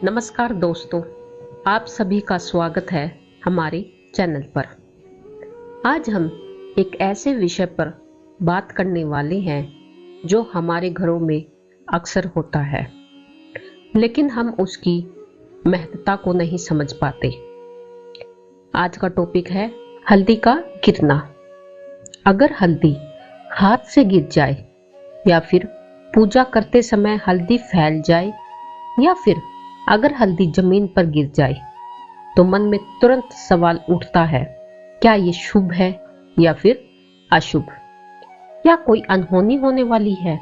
नमस्कार दोस्तों, आप सभी का स्वागत है हमारे चैनल पर। आज हम एक ऐसे विषय पर बात करने वाले हैं जो हमारे घरों में अक्सर होता है, लेकिन हम उसकी महत्ता को नहीं समझ पाते। आज का टॉपिक है हल्दी का गिरना। अगर हल्दी हाथ से गिर जाए या फिर पूजा करते समय हल्दी फैल जाए या फिर अगर हल्दी जमीन पर गिर जाए तो मन में तुरंत सवाल उठता है, क्या ये शुभ है या फिर अशुभ, या कोई अनहोनी होने वाली है।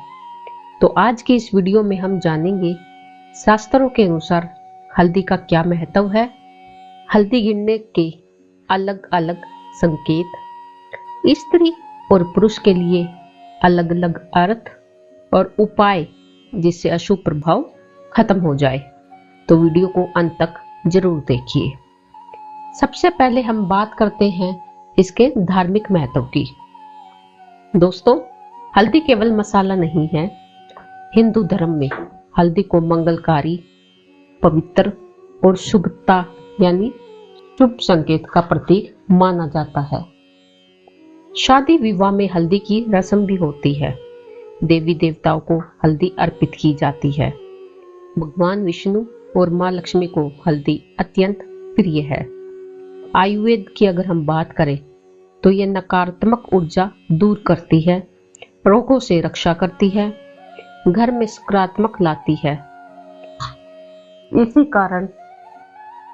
तो आज की इस वीडियो में हम जानेंगे शास्त्रों के अनुसार हल्दी का क्या महत्व है, हल्दी गिरने के अलग अलग संकेत, स्त्री और पुरुष के लिए अलग अलग अर्थ और उपाय जिससे अशुभ प्रभाव खत्म हो जाए। तो वीडियो को अंत तक जरूर देखिए। सबसे पहले हम बात करते हैं इसके धार्मिक महत्व की। दोस्तों, हल्दी केवल मसाला नहीं है। हिंदू धर्म में हल्दी को मंगलकारी, पवित्र और शुभता यानी शुभ संकेत का प्रतीक माना जाता है। शादी विवाह में हल्दी की रस्म भी होती है। देवी देवताओं को हल्दी अर्पित की जाती है। भगवान विष्णु और माँ लक्ष्मी को हल्दी अत्यंत प्रिय है। आयुर्वेद की अगर हम बात करें तो यह नकारात्मक ऊर्जा दूर करती है, रोगों से रक्षा करती है, घर में सकारात्मक लाती है। इसी कारण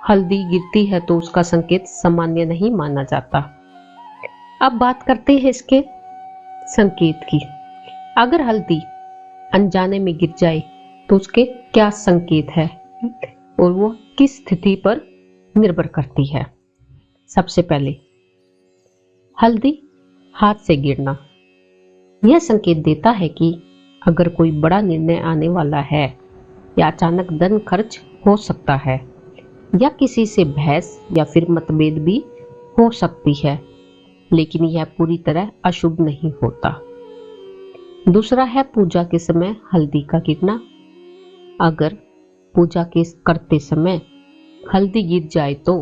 हल्दी गिरती है तो उसका संकेत सामान्य नहीं माना जाता। अब बात करते हैं इसके संकेत की। अगर हल्दी अनजाने में गिर जाए तो उसके क्या संकेत है और वो किस स्थिति पर निर्भर करती है। सबसे पहले हल्दी हाथ से गिरना। यह संकेत देता है कि अगर कोई बड़ा निर्णय आने वाला है या अचानक धन खर्च हो सकता है या किसी से बहस या फिर मतभेद भी हो सकती है, लेकिन यह पूरी तरह अशुभ नहीं होता। दूसरा है पूजा के समय हल्दी का गिरना। अगर पूजा के करते समय हल्दी गिर जाए तो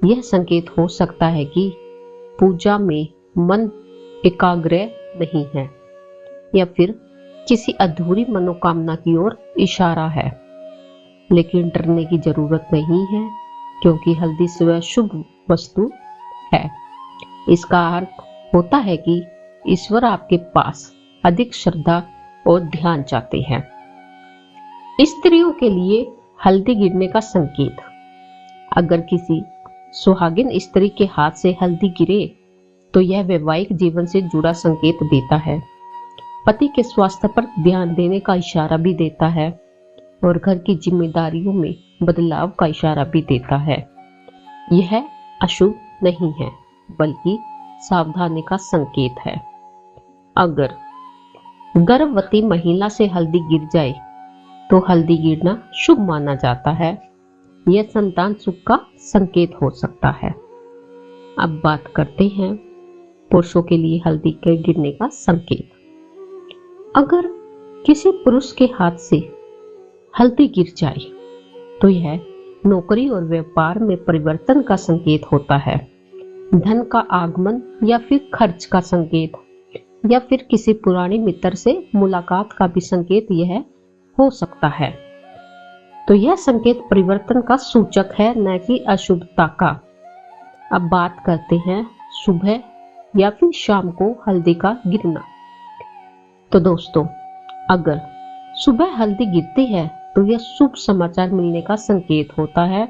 यह संकेत हो सकता है कि पूजा में मन एकाग्र नहीं है या फिर किसी अधूरी मनोकामना की ओर इशारा है। लेकिन डरने की जरूरत नहीं है, क्योंकि हल्दी स्वयं शुभ वस्तु है। इसका अर्थ होता है कि ईश्वर आपके पास अधिक श्रद्धा और ध्यान चाहते हैं। स्त्रियों के लिए हल्दी गिरने का संकेत। अगर किसी सुहागिन स्त्री के हाथ से हल्दी गिरे तो यह वैवाहिक जीवन से जुड़ा संकेत देता है, पति के स्वास्थ्य पर ध्यान देने का इशारा भी देता है और घर की जिम्मेदारियों में बदलाव का इशारा भी देता है। यह अशुभ नहीं है, बल्कि सावधानी का संकेत है। अगर गर्भवती महिला से हल्दी गिर जाए तो हल्दी गिरना शुभ माना जाता है। यह संतान सुख का संकेत हो सकता है। अब बात करते हैं पुरुषों के लिए हल्दी के गिरने का संकेत। अगर किसी पुरुष के हाथ से हल्दी गिर जाए तो यह नौकरी और व्यापार में परिवर्तन का संकेत होता है, धन का आगमन या फिर खर्च का संकेत, या फिर किसी पुराने मित्र से मुलाकात का भी संकेत यह हो सकता है। तो यह संकेत परिवर्तन का सूचक है, न कि अशुभता का। अब बात करते हैं सुबह या फिर शाम को हल्दी का गिरना। तो दोस्तों, अगर सुबह हल्दी गिरती है तो यह शुभ समाचार मिलने का संकेत होता है।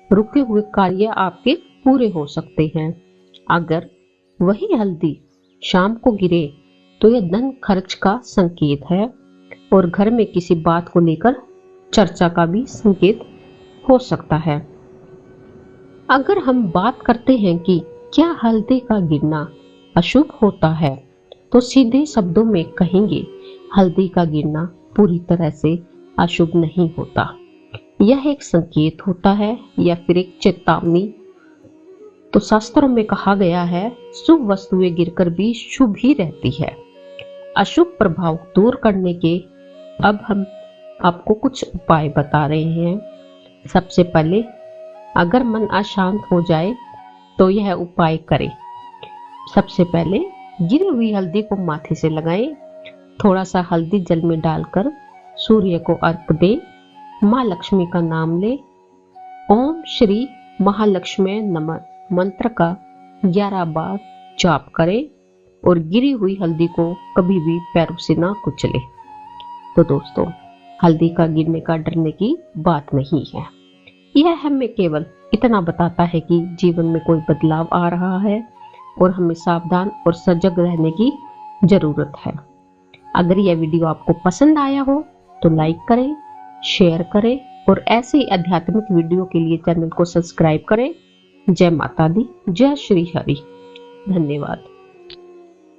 रुके हुए कार्य आपके पूरे हो सकते हैं। अगर वही हल्दी शाम को गिरे तो यह धन खर्च का संकेत है और घर में किसी बात को लेकर चर्चा का भी संकेत हो सकता है। अगर हम बात करते हैं कि क्या हल्दी का गिरना अशुभ होता है, तो सीधे शब्दों में कहेंगे हल्दी का गिरना पूरी तरह से अशुभ नहीं होता। यह एक संकेत होता है या फिर एक चेतावनी। तो शास्त्रों में कहा गया है, शुभ वस्तुएं गिरकर भी शुभ ही रहती है। अशुभ प्रभाव दूर करने के अब हम आपको कुछ उपाय बता रहे हैं सबसे पहले अगर मन अशांत हो जाए तो यह उपाय करें। सबसे पहले गिरी हुई हल्दी को माथे से लगाएं। थोड़ा सा हल्दी जल में डालकर सूर्य को अर्घ दें। माँ लक्ष्मी का नाम ले। ओम श्री महालक्ष्मी नमः मंत्र का 11 बार जाप करें और गिरी हुई हल्दी को कभी भी पैरों से ना कुचले। तो दोस्तों, हल्दी का गिरने का डरने की बात नहीं है। यह हमें केवल इतना बताता है कि जीवन में कोई बदलाव आ रहा है और हमें सावधान और सजग रहने की जरूरत है। अगर यह वीडियो आपको पसंद आया हो तो लाइक करें, शेयर करें और ऐसे ही आध्यात्मिक वीडियो के लिए चैनल को सब्सक्राइब करें। जय माता दी, जय श्री हरि। धन्यवाद।